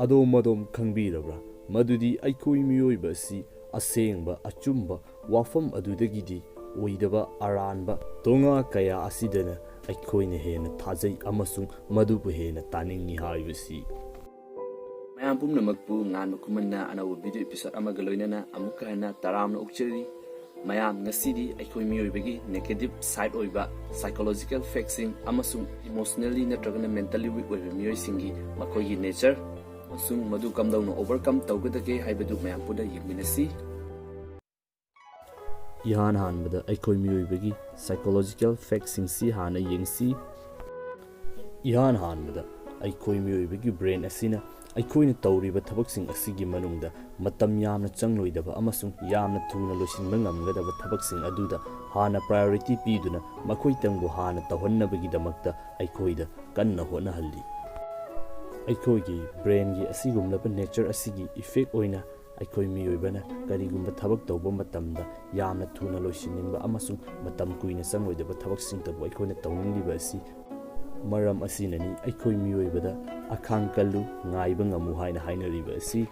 ꯑꯗꯣꯝ ꯈꯪꯕꯤꯔꯕ꯭ꯔꯥ ꯃꯗꯨꯗꯤ ꯑꯩꯈꯣꯏ ꯃꯤꯑꯣꯏꯕ ꯑꯁꯤ ꯑꯁꯦꯡꯕ ꯑꯆꯨꯝꯕ ꯋꯥꯐꯝ ꯑꯗꯨꯗꯒꯤꯗꯤ ꯑꯣꯏꯗꯕ ꯑꯔꯥꯟꯕ ꯇꯣꯉꯥ ꯀꯌꯥ ꯑꯁꯤꯗꯅ ꯑꯩꯈꯣꯏꯅ ꯍꯦꯟꯅ ꯊꯥꯖꯩ ꯑꯃꯁꯨꯡ ꯃꯗꯨꯕꯨ ꯍꯦꯟꯅ ꯇꯥꯅꯤꯡꯉꯤ ꯍꯥꯏꯕꯁꯤ꯫ ꯃꯌꯥꯝ ꯄꯨꯝꯅꯃꯛꯄꯨ ꯉꯥꯟꯕ ꯈꯨꯃꯟꯅ ꯑꯅꯧꯕ ꯚꯤꯗꯤꯑꯣ ꯏꯄꯤꯁꯣꯗ ꯑꯃꯒ ꯂꯣꯏꯅꯅ ꯑꯃꯨꯛꯀ ꯍꯟꯅ ꯇꯔꯥꯝꯅ ꯑꯣꯛꯆꯔꯤ꯫ ꯃꯌꯥꯝ ꯉꯁꯤꯗꯤ ꯑꯩꯈꯣꯏ ꯃꯤꯑꯣꯏꯕꯒꯤ ꯅꯦꯒꯦꯇꯤꯚ ꯁꯥꯏꯠ ꯑꯣꯏꯕ ꯁꯥꯏꯀꯣꯂꯣꯖꯤꯀꯦꯜ ꯐꯦꯛꯁꯤꯡ ꯑꯃꯁꯨꯡ ꯏꯃꯣꯁꯅꯦꯜꯂꯤ ꯅꯠꯇ꯭ꯔꯒꯅ ꯃꯦꯟꯇꯦꯜꯂꯤ ꯋꯤꯛ ꯑꯣꯏꯕ ꯃꯤꯑꯣꯏꯁꯤꯡꯒꯤ ꯃꯈꯣꯏꯒꯤ ꯅꯦꯆꯔ ꯑꯃꯁꯨꯡ ꯃꯗꯨ ꯀꯝꯗꯧꯅ ꯑꯣꯚꯔꯀꯝ ꯇꯧꯒꯗꯒꯦ ꯍꯥꯏꯕꯗꯨ ꯃꯌꯥꯝ ꯄꯨꯟꯅ ꯌꯦꯡꯃꯤꯟꯅꯁꯤ꯫ ꯏꯍꯥꯟ ꯍꯥꯟꯕꯗ ꯑꯩꯈꯣꯏ ꯃꯤꯑꯣꯏꯕꯒꯤ ꯁꯥꯏꯀꯣꯂꯣꯖꯤꯀꯦꯜ ꯐꯦꯛꯁꯤꯡꯁꯤ ꯍꯥꯟꯅ ꯌꯦꯡꯁꯤ꯫ ꯏꯍꯥꯟ ꯍꯥꯟꯕꯗ ꯑꯩꯈꯣꯏ ꯃꯤꯑꯣꯏꯕꯒꯤ ꯕ꯭ꯔꯦꯟ ꯑꯁꯤꯅ ꯑꯩꯈꯣꯏꯅ ꯇꯧꯔꯤꯕ ꯊꯕꯛꯁꯤꯡ ꯑꯁꯤꯒꯤ ꯃꯅꯨꯡꯗ ꯃꯇꯝ ꯌꯥꯝꯅ ꯆꯪꯂꯣꯏꯗꯕ ꯑꯃꯁꯨꯡ ꯌꯥꯝꯅ ꯊꯨꯅ ꯂꯣꯏꯁꯤꯟꯕ ꯉꯝꯒꯗꯕ ꯊꯕꯛꯁꯤꯡ ꯑꯗꯨꯗ ꯍꯥꯟꯅ ꯄ꯭ꯔꯥꯏꯌꯣꯔꯤꯇꯤ ꯄꯤꯗꯨꯅ ꯃꯈꯣꯏꯇꯪꯕꯨ ꯍꯥꯟꯅ ꯇꯧꯍꯟꯅꯕꯒꯤꯗꯃꯛꯇ ꯑꯩꯈꯣꯏꯗ ꯀꯟꯅ ꯍꯣꯠꯅꯍꯜꯂꯤ꯫ ꯑꯩꯈꯣꯏꯒꯤ ꯕ꯭ꯔꯦꯟꯒꯤ ꯑꯁꯤꯒꯨꯝꯂꯕ ꯅꯦꯆꯔ ꯑꯁꯤꯒꯤ ꯏꯐꯦꯛ ꯑꯣꯏꯅ ꯑꯩꯈꯣꯏ ꯃꯤꯑꯣꯏꯕꯅ ꯀꯔꯤꯒꯨꯝꯕ ꯊꯕꯛ ꯇꯧꯕ ꯃꯇꯝꯗ ꯌꯥꯝꯅ ꯊꯨꯅ ꯂꯣꯏꯁꯤꯟꯅꯤꯡꯕ ꯑꯃꯁꯨꯡ ꯃꯇꯝ ꯀꯨꯏꯅ ꯆꯪꯂꯣꯏꯗꯕ ꯊꯕꯛꯁꯤꯡꯇꯕꯨ ꯑꯩꯈꯣꯏꯅ ꯇꯧꯅꯤꯡꯂꯤꯕ ꯑꯁꯤ ꯃꯔꯝ ꯑꯁꯤꯅꯅꯤ ꯑꯩꯈꯣꯏ ꯃꯤꯑꯣꯏꯕꯗ ꯑꯈꯥꯡ ꯀꯜꯂꯨ ꯉꯥꯏꯕ ꯉꯝꯃꯨ ꯍꯥꯏꯅ ꯍꯥꯏꯅꯔꯤꯕ ꯑꯁꯤ꯫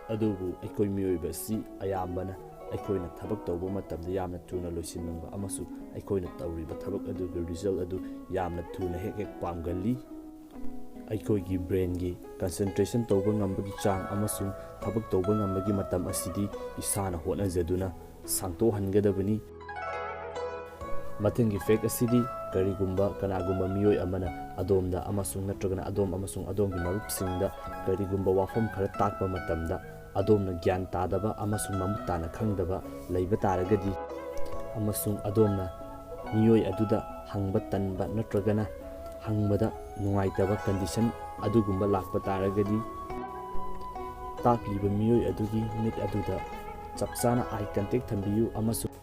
ꯑꯗꯨꯕꯨ ꯑꯩꯈꯣꯏ ꯃꯤꯑꯣꯏꯕ ꯑꯁꯤ ꯑꯌꯥꯝꯕꯅ ꯑꯩꯈꯣꯏꯅ ꯊꯕꯛ ꯇꯧꯕ ꯃꯇꯝꯗ ꯌꯥꯝꯅ ꯊꯨꯅ ꯂꯣꯏꯁꯤꯟꯅꯤꯡꯕ ꯑꯃꯁꯨꯡ ꯑꯩꯈꯣꯏꯅ ꯇꯧꯔꯤꯕ ꯊꯕꯛ ꯑꯗꯨꯒꯤ ꯔꯤꯖꯜꯠ ꯑꯗꯨ ꯌꯥꯝꯅ ꯊꯨꯅ ꯍꯦꯛ ꯄꯥꯝꯒꯜꯂꯤ꯫ ꯑꯩꯈꯣꯏꯒꯤ ꯕ꯭ꯔꯦꯟꯒꯤ ꯀꯟꯁꯦꯟꯇ꯭ꯔꯦꯁꯟ ꯇꯧꯕ ꯉꯝꯕꯒꯤ ꯆꯥꯡ ꯑꯃꯁꯨꯡ ꯊꯕꯛ ꯇꯧꯕ ꯉꯝꯕꯒꯤ ꯃꯇꯝ ꯑꯁꯤꯗꯤ ꯏꯁꯥꯅ ꯍꯣꯠꯅꯖꯗꯨꯅ ꯁꯥꯡꯗꯣꯛꯍꯟꯒꯗꯕꯅꯤ꯫ ꯃꯊꯪꯒꯤ ꯐꯦꯛ ꯑꯁꯤꯗꯤ ꯀꯔꯤꯒꯨꯝꯕ ꯀꯅꯥꯒꯨꯝꯕ ꯃꯤꯑꯣꯏ ꯑꯃꯅ ꯑꯗꯣꯝꯗ ꯑꯃꯁꯨꯡ ꯅꯠꯇ꯭ꯔꯒꯅ ꯑꯗꯣꯝ ꯑꯃꯁꯨꯡ ꯑꯗꯣꯝꯒꯤ ꯃꯔꯨꯞꯁꯤꯡꯗ ꯀꯔꯤꯒꯨꯝꯕ ꯋꯥꯐꯝ ꯈꯔ ꯇꯥꯛꯄ ꯃꯇꯝꯗ ꯑꯗꯣꯝꯅ ꯒ꯭ꯌꯥꯟ ꯇꯥꯗꯕ ꯑꯃꯁꯨꯡ ꯃꯃꯨꯠ ꯇꯥꯅ ꯈꯪꯗꯕ ꯂꯩꯕ ꯇꯥꯔꯒꯗꯤ ꯑꯃꯁꯨꯡ ꯑꯗꯣꯝꯅ ꯃꯤꯑꯣꯏ ꯑꯗꯨꯗ ꯍꯪꯕ ꯇꯟꯕ ꯅꯠꯇ꯭ꯔꯒꯅ ꯍꯪꯕꯗ ꯅꯨꯡꯉꯥꯏꯇꯕ ꯀꯟꯗꯤꯁꯟ ꯑꯗꯨꯒꯨꯝꯕ ꯂꯥꯛꯄ ꯇꯥꯔꯒꯗꯤ ꯇꯥꯛꯂꯤꯕ ꯃꯤꯑꯣꯏ ꯑꯗꯨꯒꯤ ꯃꯤꯠ ꯑꯗꯨꯗ ꯆꯞ ꯆꯥꯅ ꯑꯥꯏ ꯀꯟꯇꯦꯛ ꯊꯝꯕꯤꯌꯨ ꯑꯃꯁꯨꯡ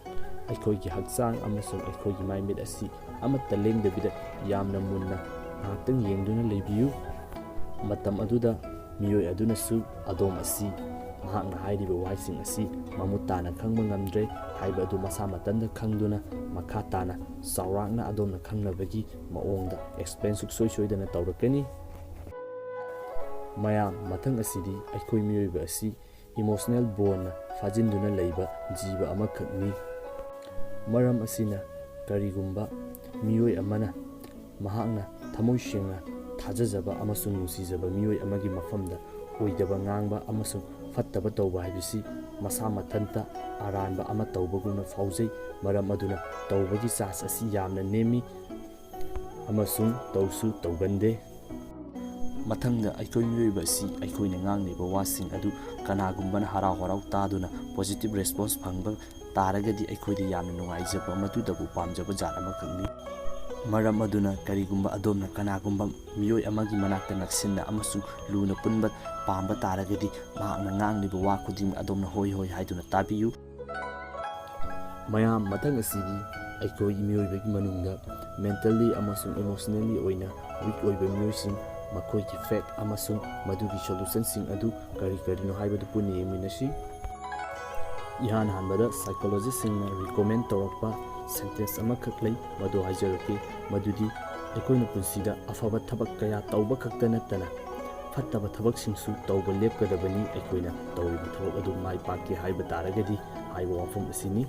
ꯑꯩꯈꯣꯏꯒꯤ ꯍꯛꯆꯥꯡ ꯑꯃꯁꯨꯡ ꯑꯩꯈꯣꯏꯒꯤ ꯃꯥꯏꯃꯤꯠ ꯑꯁꯤ ꯑꯃꯠꯇ ꯂꯦꯡꯗꯕꯤꯗ ꯌꯥꯝꯅ ꯃꯨꯟꯅ ꯉꯥꯏꯍꯥꯛꯇꯪ ꯌꯦꯡꯗꯨꯅ ꯂꯩꯕꯤꯌꯨ꯫ ꯃꯇꯝ ꯑꯗꯨꯗ ꯃꯤꯑꯣꯏ ꯑꯗꯨꯅꯁꯨ ꯑꯗꯣꯝ ꯑꯁꯤ ꯃꯍꯥꯛꯅ ꯍꯥꯏꯔꯤꯕ ꯋꯥꯍꯩꯁꯤꯡ ꯑꯁꯤ ꯃꯃꯨꯠ ꯇꯥꯅ ꯈꯪꯕ ꯉꯝꯗ꯭ꯔꯦ ꯍꯥꯏꯕ ꯑꯗꯨ ꯃꯁꯥ ꯃꯊꯟꯇ ꯈꯪꯗꯨꯅ ꯃꯈꯥ ꯇꯥꯅ ꯆꯥꯎꯔꯥꯛꯅ ꯑꯗꯣꯝꯅ ꯈꯪꯅꯕꯒꯤ ꯃꯑꯣꯡꯗ ꯑꯦꯛꯁꯄ꯭ꯂꯦꯟ ꯁꯨꯡꯁꯣꯏ ꯁꯣꯏꯗꯅ ꯇꯧꯔꯛꯀꯅꯤ꯫ ꯃꯌꯥꯝ ꯃꯊꯪ ꯑꯁꯤꯗꯤ ꯑꯩꯈꯣꯏ ꯃꯤꯑꯣꯏꯕ ꯑꯁꯤ ꯏꯃꯣꯁꯅꯦꯜ ꯕꯣꯟꯅ ꯐꯥꯖꯤꯟꯗꯨꯅ ꯂꯩꯕ ꯖꯤꯕ ꯑꯃꯈꯛꯅꯤ꯫ ꯃꯔꯝ ꯑꯁꯤꯅ ꯀꯔꯤꯒꯨꯝꯕ ꯃꯤꯑꯣꯏ ꯑꯃꯅ ꯃꯍꯥꯛꯅ ꯊꯃꯣꯏ ꯁꯦꯡꯅ ꯊꯥꯖꯖꯕ ꯑꯃꯁꯨꯡ ꯅꯨꯡꯁꯤꯖꯕ ꯃꯤꯑꯣꯏ ꯑꯃꯒꯤ ꯃꯐꯝꯗ ꯑꯣꯏꯗꯕ ꯉꯥꯡꯕ ꯑꯃꯁꯨꯡ ꯐꯠꯇꯕ ꯇꯧꯕ ꯍꯥꯏꯕꯁꯤ ꯃꯁꯥ ꯃꯊꯟꯇ ꯑꯔꯥꯟꯕ ꯑꯃ ꯇꯧꯕꯒꯨꯝꯅ ꯐꯥꯎꯖꯩ꯫ ꯃꯔꯝ ꯑꯗꯨꯅ ꯇꯧꯕꯒꯤ ꯆꯥꯟꯁ ꯑꯁꯤ ꯌꯥꯝꯅ ꯅꯦꯝꯃꯤ ꯑꯃꯁꯨꯡ ꯇꯧꯁꯨ ꯇꯧꯒꯟꯗꯦ꯫ ꯃꯊꯪꯗ ꯑꯩꯈꯣꯏ ꯃꯤꯑꯣꯏꯕ ꯑꯁꯤ ꯑꯩꯈꯣꯏꯅ ꯉꯥꯡꯂꯤꯕ ꯋꯥꯁꯤꯡ ꯑꯗꯨ ꯀꯅꯥꯒꯨꯝꯕꯅ ꯍꯔꯥꯎ ꯍꯔꯥꯎ ꯇꯥꯗꯨꯅ ꯄꯣꯖꯤꯇꯤꯚ ꯔꯦꯁꯄꯣꯟꯁ ꯐꯪꯕ ꯇꯥꯔꯒꯗꯤ ꯑꯩꯈꯣꯏꯗ ꯌꯥꯝꯅ ꯅꯨꯡꯉꯥꯏꯖꯕ ꯃꯗꯨꯗꯕꯨ ꯄꯥꯝꯖꯕ ꯖꯥꯠ ꯑꯃꯈꯛꯅꯤ꯫ ꯃꯔꯝ ꯑꯗꯨꯅ ꯀꯔꯤꯒꯨꯝꯕ ꯑꯗꯣꯝꯅ ꯀꯅꯥꯒꯨꯝꯕ ꯃꯤꯑꯣꯏ ꯑꯃꯒꯤ ꯃꯅꯥꯛꯇ ꯅꯛꯁꯤꯟꯅ ꯑꯃꯁꯨꯡ ꯂꯨꯅ ꯄꯨꯟꯕ ꯄꯥꯝꯕ ꯇꯥꯔꯒꯗꯤ ꯃꯍꯥꯛꯅ ꯉꯥꯡꯂꯤꯕ ꯋꯥ ꯈꯨꯗꯤꯡꯃꯛ ꯑꯗꯣꯝꯅ ꯍꯣꯏ ꯍꯣꯏ ꯍꯥꯏꯗꯨꯅ ꯇꯥꯕꯤꯌꯨ꯫ ꯃꯌꯥꯝ ꯃꯊꯪ ꯑꯁꯤꯗꯤ ꯑꯩꯈꯣꯏ ꯃꯤꯑꯣꯏꯕꯒꯤ ꯃꯅꯨꯡꯗ ꯃꯦꯟꯇꯦꯜꯂꯤ ꯑꯃꯁꯨꯡ ꯏꯃꯣꯁꯅꯦꯜꯂꯤ ꯑꯣꯏꯅ ꯋꯤꯛ ꯑꯣꯏꯕ ꯃꯤꯑꯣꯏꯁꯤꯡ ꯃꯈꯣꯏꯒꯤ ꯐꯦꯛ ꯑꯃꯁꯨꯡ ꯃꯗꯨꯒꯤ ꯁꯣꯂꯨꯁꯟꯁꯤꯡ ꯑꯗꯨ ꯀꯔꯤ ꯀꯔꯤꯅꯣ ꯍꯥꯏꯕꯗꯨ ꯄꯨꯟꯅ ꯌꯦꯡꯃꯤꯟꯅꯁꯤ꯫ ꯏꯍꯥꯟ ꯍꯥꯟꯕꯗ ꯁꯥꯏꯀꯣꯂꯣꯖꯤꯁꯁꯤꯡꯅ ꯔꯤꯀꯣꯃꯦꯟ ꯇꯧꯔꯛꯄ ꯁꯦꯟꯇꯦꯟꯁ ꯑꯃꯈꯛ ꯂꯩ ꯃꯗꯨ ꯍꯥꯏꯖꯔꯛꯀꯦ ꯃꯗꯨꯗꯤ ꯑꯩꯈꯣꯏꯅ ꯄꯨꯟꯁꯤꯗ ꯑꯐꯕ ꯊꯕꯛ ꯀꯌꯥ ꯇꯧꯕ ꯈꯛꯇ ꯅꯠꯇꯅ ꯐꯠꯇꯕ ꯊꯕꯛꯁꯤꯡꯁꯨ ꯇꯧꯕ ꯂꯦꯞꯀꯗꯕꯅꯤ ꯑꯩꯈꯣꯏꯅ ꯇꯧꯔꯤꯕ ꯊꯕꯛ ꯑꯗꯨ ꯃꯥꯏ ꯄꯥꯛꯀꯦ ꯍꯥꯏꯕ ꯇꯥꯔꯒꯗꯤ ꯍꯥꯏꯕ ꯋꯥꯐꯝ ꯑꯁꯤꯅꯤ꯫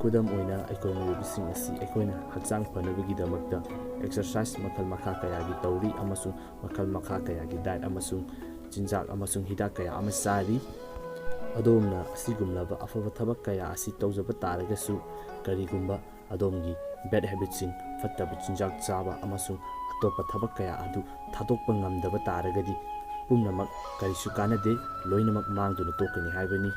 ꯈꯨꯗꯝ ꯑꯣꯏꯅ ꯑꯩꯈꯣꯏ ꯃꯤꯑꯣꯏꯕꯁꯤꯡ ꯑꯁꯤ ꯑꯩꯈꯣꯏꯅ ꯍꯛꯆꯥꯡ ꯐꯅꯕꯒꯤꯗꯃꯛꯇ ꯑꯦꯛꯁꯔꯁꯥꯏꯁ ꯃꯈꯜ ꯃꯈꯥ ꯀꯌꯥꯒꯤ ꯇꯧꯔꯤ ꯑꯃꯁꯨꯡ ꯃꯈꯜ ꯃꯈꯥ ꯀꯌꯥꯒꯤ ꯗꯥꯏꯠ ꯑꯃꯁꯨꯡ ꯆꯤꯟꯖꯥꯛ ꯑꯃꯁꯨꯡ ꯍꯤꯗꯥꯛ ꯀꯌꯥ ꯑꯃ ꯆꯥꯔꯤ꯫ ꯑꯗꯣꯝꯅ ꯑꯁꯤꯒꯨꯝꯂꯕ ꯑꯐꯕ ꯊꯕꯛ ꯀꯌꯥ ꯑꯁꯤ ꯇꯧꯖꯕ ꯇꯥꯔꯒꯁꯨ ꯀꯔꯤꯒꯨꯝꯕ ꯑꯗꯣꯝꯒꯤ ꯕꯦꯗ ꯍꯦꯕꯤꯠꯁꯤꯡ ꯐꯠꯇꯕ ꯆꯤꯟꯖꯥꯛ ꯆꯥꯕ ꯑꯃꯁꯨꯡ ꯑꯇꯣꯞꯄ ꯊꯕꯛ ꯀꯌꯥ ꯑꯗꯨ ꯊꯥꯗꯣꯛꯄ ꯉꯝꯗꯕ ꯇꯥꯔꯒꯗꯤ ꯄꯨꯝꯅꯃꯛ ꯀꯔꯤꯁꯨ ꯀꯥꯟꯅꯗꯦ ꯂꯣꯏꯅꯃꯛ ꯃꯥꯡꯗꯨꯅ ꯇꯣꯛꯀꯅꯤ ꯍꯥꯏꯕꯅꯤ꯫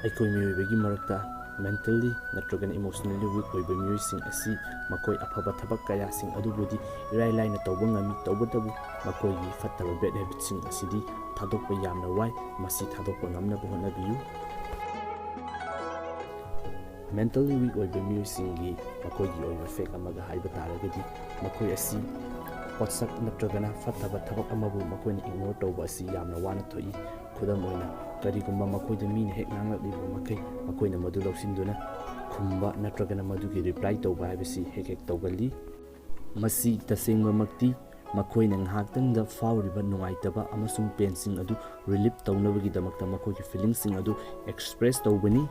ꯑꯩꯈꯣꯏ ꯃꯤꯑꯣꯏꯕꯒꯤ ꯃꯔꯛꯇ ꯃꯦꯟꯇꯦꯜꯂꯤ ꯅꯠꯇ꯭ꯔꯒꯅ ꯏꯃꯣꯁꯅꯦꯜꯂꯤ ꯋꯤꯛ ꯑꯣꯏꯕ ꯃꯤꯑꯣꯏꯁꯤꯡ ꯑꯁꯤ ꯃꯈꯣꯏ ꯑꯐꯕ ꯊꯕꯛ ꯀꯌꯥꯁꯤꯡ ꯑꯗꯨꯕꯨꯗꯤ ꯏꯔꯥꯏ ꯂꯥꯏꯅ ꯇꯧꯕ ꯉꯝꯃꯤ ꯇꯧꯕꯇꯕꯨ ꯃꯈꯣꯏꯒꯤ ꯐꯠꯇꯕ ꯕꯦꯗ ꯍꯦꯕꯤꯠꯁꯤꯡ ꯑꯁꯤꯗꯤ ꯊꯥꯗꯣꯛꯄ ꯌꯥꯝꯅ ꯋꯥꯏ ꯃꯁꯤ ꯊꯥꯗꯣꯛꯄ ꯉꯝꯅꯕ ꯍꯣꯠꯅꯕꯤꯌꯨ꯫ ꯃꯦꯟꯇꯦꯜꯂꯤ ꯋꯤꯛ ꯑꯣꯏꯕ ꯃꯤꯑꯣꯏꯁꯤꯡꯒꯤ ꯃꯈꯣꯏꯒꯤ ꯑꯣꯏꯕ ꯐꯦꯛ ꯑꯃꯒ ꯍꯥꯏꯕ ꯇꯥꯔꯒꯗꯤ ꯃꯈꯣꯏ ꯑꯁꯤ ꯄꯣꯠꯁꯛ ꯅꯠꯇ꯭ꯔꯒꯅ ꯐꯠꯇꯕ ꯊꯕꯛ ꯑꯃꯕꯨ ꯃꯈꯣꯏꯅ ꯏꯒꯅꯣꯔ ꯇꯧꯕ ꯑꯁꯤ ꯌꯥꯝꯅ ꯋꯥꯅ ꯊꯣꯛꯏ꯫ ꯈꯨꯗꯝ ꯑꯣꯏꯅ ꯀꯔꯤꯒꯨꯝꯕ ꯃꯈꯣꯏꯗ ꯃꯤꯅ ꯍꯦꯛ ꯉꯥꯡꯂꯛꯂꯤꯕ ꯃꯈꯩ ꯃꯈꯣꯏꯅ ꯃꯗꯨ ꯂꯧꯁꯤꯟꯗꯨꯅ ꯈꯨꯝꯕ ꯅꯠꯇ꯭ꯔꯒꯅ ꯃꯗꯨꯒꯤ ꯔꯤꯄ꯭ꯂꯥꯏ ꯇꯧꯕ ꯍꯥꯏꯕꯁꯤ ꯍꯦꯛ ꯇꯧꯒꯜꯂꯤ꯫ ꯃꯁꯤ ꯇꯁꯦꯡꯕꯃꯛꯇꯤ ꯃꯈꯣꯏꯅ ꯉꯥꯏꯍꯥꯛꯇꯪꯗ ꯐꯥꯎꯔꯤꯕ ꯅꯨꯡꯉꯥꯏꯇꯕ ꯑꯃꯁꯨꯡ ꯄꯦꯟꯁꯤꯡ ꯑꯗꯨ ꯔꯤꯂꯤꯞ ꯇꯧꯅꯕꯒꯤꯗꯃꯛꯇ ꯃꯈꯣꯏꯒꯤ ꯐꯤꯂꯤꯡꯁꯤꯡ ꯑꯗꯨ ꯑꯦꯛꯁꯄ꯭ꯔꯦꯁ ꯇꯧꯕꯅꯤ꯫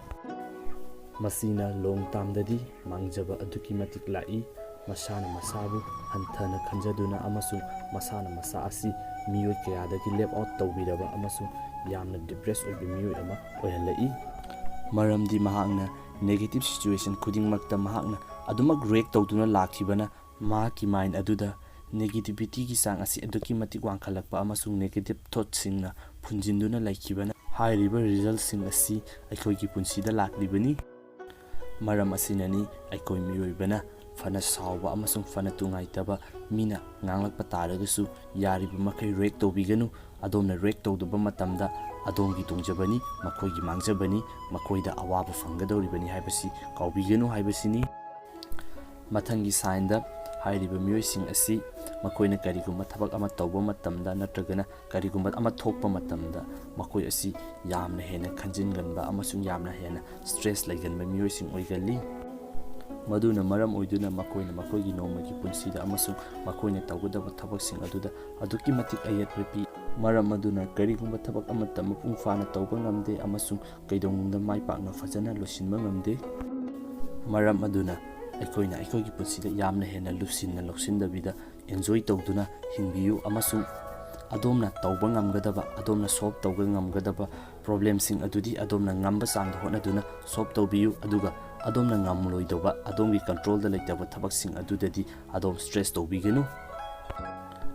ꯃꯁꯤꯅ ꯂꯣꯡ ꯇꯥꯝꯗꯗꯤ ꯃꯥꯡꯖꯕ ꯑꯗꯨꯛꯀꯤ ꯃꯇꯤꯛ ꯂꯥꯛꯏ꯫ ꯃꯁꯥꯅ ꯃꯁꯥꯕꯨ ꯍꯟꯊꯅ ꯈꯟꯖꯗꯨꯅ ꯑꯃꯁꯨꯡ ꯃꯁꯥꯅ ꯃꯁꯥ ꯑꯁꯤ ꯃꯤꯑꯣꯏ ꯀꯌꯥꯗꯒꯤ ꯂꯦꯞ ꯑꯥꯎꯠ ꯇꯧꯕꯤꯔꯕ ꯑꯃꯁꯨꯡ ꯌꯥꯝꯅ ꯗꯤꯄ꯭ꯔꯦꯁ ꯑꯣꯏꯕ ꯃꯤꯑꯣꯏ ꯑꯃ ꯑꯣꯏꯍꯜꯂꯛꯏ꯫ ꯃꯔꯝꯗꯤ ꯃꯍꯥꯛꯅ ꯅꯦꯒꯦꯇꯤꯚ ꯁꯤꯆꯨꯋꯦꯁꯟ ꯈꯨꯗꯤꯡꯃꯛꯇ ꯃꯍꯥꯛꯅ ꯑꯗꯨꯃꯛ ꯔꯤꯑꯦꯛ ꯇꯧꯗꯨꯅ ꯂꯥꯛꯈꯤꯕꯅ ꯃꯍꯥꯛꯀꯤ ꯃꯥꯏꯟ ꯑꯗꯨꯗ ꯅꯦꯒꯦꯇꯤꯚꯤꯇꯤꯒꯤ ꯆꯥꯡ ꯑꯁꯤ ꯑꯗꯨꯛꯀꯤ ꯃꯇꯤꯛ ꯋꯥꯡꯈꯠꯂꯛꯄ ꯑꯃꯁꯨꯡ ꯅꯦꯒꯦꯇꯤꯚ ꯊꯣꯠꯁꯤꯡꯅ ꯐꯨꯟꯖꯤꯟꯗꯨꯅ ꯂꯩꯈꯤꯕꯅ ꯍꯥꯏꯔꯤꯕ ꯔꯤꯖꯜꯠꯁꯤꯡ ꯑꯁꯤ ꯑꯩꯈꯣꯏꯒꯤ ꯄꯨꯟꯁꯤꯗ ꯂꯥꯛꯂꯤꯕꯅꯤ꯫ ꯃꯔꯝ ꯑꯁꯤꯅꯅꯤ ꯑꯩꯈꯣꯏ ꯃꯤꯑꯣꯏꯕꯅ ꯐꯅ ꯁꯥꯎꯕ ꯑꯃꯁꯨꯡ ꯐꯅ ꯅꯨꯡꯉꯥꯏꯇꯕ ꯃꯤꯅ ꯉꯥꯡꯂꯛꯄ ꯇꯥꯔꯒꯁꯨ ꯌꯥꯔꯤꯕ ꯃꯈꯩ ꯔꯤꯑꯦꯛ ꯇꯧꯕꯤꯒꯅꯨ꯫ ꯑꯗꯣꯝꯅ ꯔꯤꯑꯦꯛ ꯇꯧꯗꯕ ꯃꯇꯝꯗ ꯑꯗꯣꯝꯒꯤ ꯇꯣꯡꯖꯕꯅꯤ, ꯃꯈꯣꯏꯒꯤ ꯃꯥꯡꯖꯕꯅꯤ, ꯃꯈꯣꯏꯗ ꯑꯋꯥꯕ ꯐꯪꯒꯗꯧꯔꯤꯕꯅꯤ ꯍꯥꯏꯕꯁꯤ ꯀꯥꯎꯕꯤꯒꯅꯨ ꯍꯥꯏꯕꯁꯤꯅꯤ꯫ ꯃꯊꯪꯒꯤ ꯁꯥꯏꯟꯗ ꯍꯥꯏꯔꯤꯕ ꯃꯤꯑꯣꯏꯁꯤꯡ ꯑꯁꯤ ꯃꯈꯣꯏꯅ ꯀꯔꯤꯒꯨꯝꯕ ꯊꯕꯛ ꯑꯃ ꯇꯧꯕ ꯃꯇꯝꯗ ꯅꯠꯇ꯭ꯔꯒꯅ ꯀꯔꯤꯒꯨꯝꯕ ꯑꯃ ꯊꯣꯛꯄ ꯃꯇꯝꯗ ꯃꯈꯣꯏ ꯑꯁꯤ ꯌꯥꯝꯅ ꯍꯦꯟꯅ ꯈꯟꯖꯤꯟꯒꯟꯕ ꯑꯃꯁꯨꯡ ꯌꯥꯝꯅ ꯍꯦꯟꯅ ꯁ꯭ꯇ꯭ꯔꯦꯁ ꯂꯩꯒꯟꯕ ꯃꯤꯑꯣꯏꯁꯤꯡ ꯑꯣꯏꯒꯜꯂꯤ꯫ ꯃꯗꯨꯅ ꯃꯔꯝ ꯑꯣꯏꯗꯨꯅ ꯃꯈꯣꯏꯅ ꯃꯈꯣꯏꯒꯤ ꯅꯣꯡꯃꯒꯤ ꯄꯨꯟꯁꯤꯗ ꯑꯃꯁꯨꯡ ꯃꯈꯣꯏꯅ ꯇꯧꯒꯗꯕ ꯊꯕꯛꯁꯤꯡ ꯑꯗꯨꯗ ꯑꯗꯨꯛꯀꯤ ꯃꯇꯤꯛ ꯑꯌꯦꯠꯄ ꯄꯤ꯫ ꯃꯔꯝ ꯑꯗꯨꯅ ꯀꯔꯤꯒꯨꯝꯕ ꯊꯕꯛ ꯑꯃꯠꯇ ꯃꯄꯨꯡ ꯐꯥꯅ ꯇꯧꯕ ꯉꯝꯗꯦ ꯑꯃꯁꯨꯡ ꯀꯩꯗꯧꯅꯨꯡꯗ ꯃꯥꯏ ꯄꯥꯛꯅ ꯐꯖꯅ ꯂꯣꯏꯁꯤꯟꯕ ꯉꯝꯗꯦ꯫ ꯃꯔꯝ ꯑꯗꯨꯅ ꯑꯩꯈꯣꯏꯅ ꯑꯩꯈꯣꯏꯒꯤ ꯄꯨꯟꯁꯤꯗ ꯌꯥꯝꯅ ꯍꯦꯟꯅ ꯂꯨꯁꯤꯟꯅ ꯂꯧꯁꯤꯟꯗꯕꯤꯗ ꯑꯦꯟꯖꯣꯏ ꯇꯧꯗꯨꯅ ꯍꯤꯡꯕꯤꯌꯨ ꯑꯃꯁꯨꯡ ꯑꯗꯣꯝꯅ ꯇꯧꯕ ꯉꯝꯒꯗꯕ, ꯑꯗꯣꯝꯅ ꯁꯣꯜꯕ ꯇꯧꯕ ꯉꯝꯒꯗꯕ ꯄ꯭ꯔꯣꯕ꯭ꯂꯦꯝꯁꯤꯡ ꯑꯗꯨꯗꯤ ꯑꯗꯣꯝꯅ ꯉꯝꯕ ꯆꯥꯡꯗ ꯍꯣꯠꯅꯗꯨꯅ ꯁꯣꯜꯕ ꯇꯧꯕꯤꯌꯨ꯫ ꯑꯗꯨꯒ ꯑꯗꯣꯝꯅ ꯉꯝꯂꯣꯏꯗꯕ, ꯑꯗꯣꯝꯒꯤ ꯀꯟꯇ꯭ꯔꯣꯜꯗ ꯂꯩꯇꯕ ꯊꯕꯛꯁꯤꯡ ꯑꯗꯨꯗꯗꯤ ꯑꯗꯣꯝ ꯁ꯭ꯇ꯭ꯔꯦꯁ ꯇꯧꯕꯤꯒꯅꯨ꯫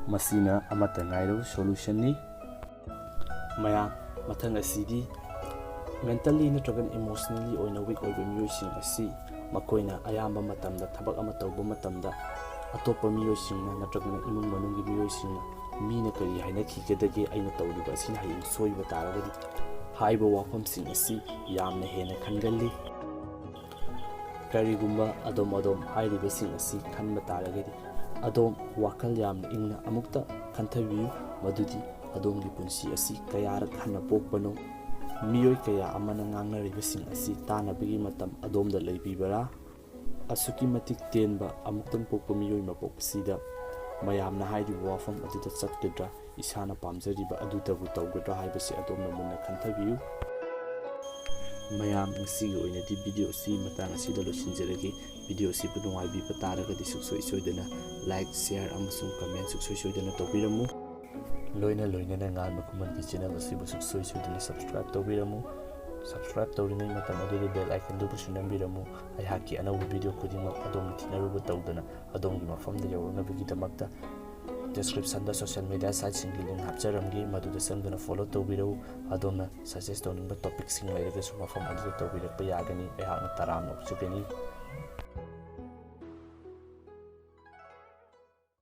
ꯃꯁꯤꯅ ꯑꯃꯠꯇ ꯉꯥꯏꯔꯕ ꯁꯣꯂꯨꯁꯟꯅꯤ꯫ ꯃꯌꯥꯝ, ꯃꯊꯪ ꯑꯁꯤꯗꯤ ꯃꯦꯟꯇꯦꯜꯂꯤ ꯅꯠꯇ꯭ꯔꯒꯅ ꯏꯃꯣꯁꯅꯦꯜꯂꯤ ꯑꯣꯏꯅ ꯋꯤꯛ ꯑꯣꯏꯕ ꯃꯤꯑꯣꯏꯁꯤꯡ ꯑꯁꯤ ꯃꯈꯣꯏꯅ ꯑꯌꯥꯝꯕ ꯃꯇꯝꯗ ꯊꯕꯛ ꯑꯃ ꯇꯧꯕ ꯃꯇꯝꯗ ꯑꯇꯣꯞꯄ ꯃꯤꯑꯣꯏꯁꯤꯡꯅ ꯅꯠꯇ꯭ꯔꯒꯅ ꯏꯃꯨꯡ ꯃꯅꯨꯡꯒꯤ ꯃꯤꯑꯣꯏꯁꯤꯡꯅ ꯃꯤꯅ ꯀꯔꯤ ꯍꯥꯏꯅꯈꯤꯒꯗꯒꯦ ꯑꯩꯅ ꯇꯧꯔꯤꯕ ꯑꯁꯤꯅ ꯍꯌꯦꯡ ꯁꯣꯏꯕ ꯇꯥꯔꯒꯗꯤ ꯍꯥꯏꯕ ꯋꯥꯐꯝꯁꯤꯡ ꯑꯁꯤ ꯌꯥꯝꯅ ꯍꯦꯟꯅ ꯈꯟꯒꯜꯂꯤ꯫ ꯀꯔꯤꯒꯨꯝꯕ ꯑꯗꯣꯝ ꯍꯥꯏꯔꯤꯕꯁꯤꯡ ꯑꯁꯤ ꯈꯟꯕ ꯇꯥꯔꯒꯗꯤ ꯑꯗꯣꯝ ꯋꯥꯈꯜ ꯌꯥꯝꯅ ꯏꯪꯅ ꯑꯃꯨꯛꯇ ꯈꯟꯊꯕꯤꯌꯨ ꯃꯗꯨꯗꯤ ꯑꯗꯣꯝꯒꯤ ꯄꯨꯟꯁꯤ ꯑꯁꯤ ꯀꯌꯥꯔꯛ ꯍꯟꯅ ꯄꯣꯛꯄꯅꯣ? ꯃꯤꯑꯣꯏ ꯀꯌꯥ ꯑꯃꯅ ꯉꯥꯡꯅꯔꯤꯕꯁꯤꯡ ꯑꯁꯤ ꯇꯥꯅꯕꯒꯤ ꯃꯇꯝ ꯑꯗꯣꯝꯗ ꯂꯩꯕꯤꯕꯔꯥ? ꯑꯁꯨꯛꯀꯤ ꯃꯇꯤꯛ ꯇꯦꯟꯕ ꯑꯃꯨꯛꯇꯪ ꯄꯣꯛꯄ ꯃꯤꯑꯣꯏ ꯃꯄꯣꯛꯁꯤꯗ ꯃꯌꯥꯝꯅ ꯍꯥꯏꯔꯤꯕ ꯋꯥꯐꯝ ꯑꯗꯨꯗ ꯆꯠꯀꯗ꯭ꯔꯥ? ꯏꯁꯥꯅ ꯄꯥꯝꯖꯔꯤꯕ ꯑꯗꯨꯗꯕꯨ ꯇꯧꯒꯗ꯭ꯔꯥ ꯍꯥꯏꯕꯁꯤ ꯑꯗꯣꯝꯅ ꯃꯨꯟꯅ ꯈꯟꯊꯕꯤꯌꯨ꯫ ꯃꯌꯥꯝ, ꯉꯁꯤꯒꯤ ꯑꯣꯏꯅꯗꯤ ꯚꯤꯗꯤꯑꯣ ꯑꯁꯤ ꯃꯇꯥꯡ ꯑꯁꯤꯗ ꯂꯣꯏꯁꯤꯟꯖꯔꯒꯦ꯫ ꯚꯤꯗꯤꯑꯣ ꯑꯁꯤꯕꯨ ꯅꯨꯡꯉꯥꯏꯕꯤꯕ ꯇꯥꯔꯒꯗꯤ ꯁꯨꯡꯁꯣꯏ ꯁꯣꯏꯗꯅ ꯂꯥꯏꯛ, ꯁꯦꯌꯔ ꯑꯃꯁꯨꯡ ꯀꯃꯦꯟ ꯁꯨꯡꯁꯣꯏ ꯁꯣꯏꯗꯅ ꯇꯧꯕꯤꯔꯝꯃꯨ꯫ ꯂꯣꯏꯅꯅ ꯉꯥꯟꯕ ꯈꯨꯃꯟꯒꯤ ꯆꯦꯅꯦꯜ ꯑꯁꯤꯕꯨ ꯁꯨꯡꯁꯣꯏ ꯁꯣꯏꯗꯅ ꯁꯕꯁꯀ꯭ꯔꯥꯏꯕ ꯇꯧꯕꯤꯔꯝꯃꯨ꯫ ꯁꯕꯁꯀ꯭ꯔꯥꯏꯕ ꯇꯧꯔꯤꯉꯩ ꯃꯇꯝ ꯑꯗꯨꯗ ꯕꯦꯜ ꯑꯥꯏꯀꯟꯗꯨꯕꯨꯁꯨ ꯅꯝꯕꯤꯔꯝꯃꯨ꯫ ꯑꯩꯍꯥꯛꯀꯤ ꯑꯅꯧꯕ ꯚꯤꯗꯤꯑꯣ ꯈꯨꯗꯤꯡꯃꯛ ꯑꯗꯣꯝꯅ ꯊꯤꯅꯔꯨꯕ ꯇꯧꯗꯅ ꯑꯗꯣꯝꯒꯤ ꯃꯐꯝꯗ ꯌꯧꯔꯛꯅꯕꯒꯤꯗꯃꯛꯇ ꯗꯤꯁꯀ꯭ꯔꯤꯞꯁꯟꯗ ꯁꯣꯁꯤꯌꯦꯜ ꯃꯤꯗꯤꯌꯥ ꯁꯥꯏꯠꯁꯤꯡꯒꯤ ꯂꯤꯡꯛ ꯍꯥꯞꯆꯔꯝꯒꯦ, ꯃꯗꯨꯗ ꯆꯪꯗꯨꯅ ꯐꯣꯂꯣ ꯇꯧꯕꯤꯔꯛꯎ꯫ ꯑꯗꯣꯝꯅ ꯁꯖꯦꯁ ꯇꯧꯅꯤꯡꯕ ꯇꯣꯄꯤꯛꯁꯤꯡ ꯂꯩꯔꯒꯁꯨ ꯃꯐꯝ ꯑꯗꯨꯗ ꯇꯧꯕꯤꯔꯛꯄ ꯌꯥꯒꯅꯤ꯫ ꯑꯩꯍꯥꯛꯅ ꯇꯔꯥꯝꯅ ꯑꯣꯛꯆꯒꯅꯤ꯫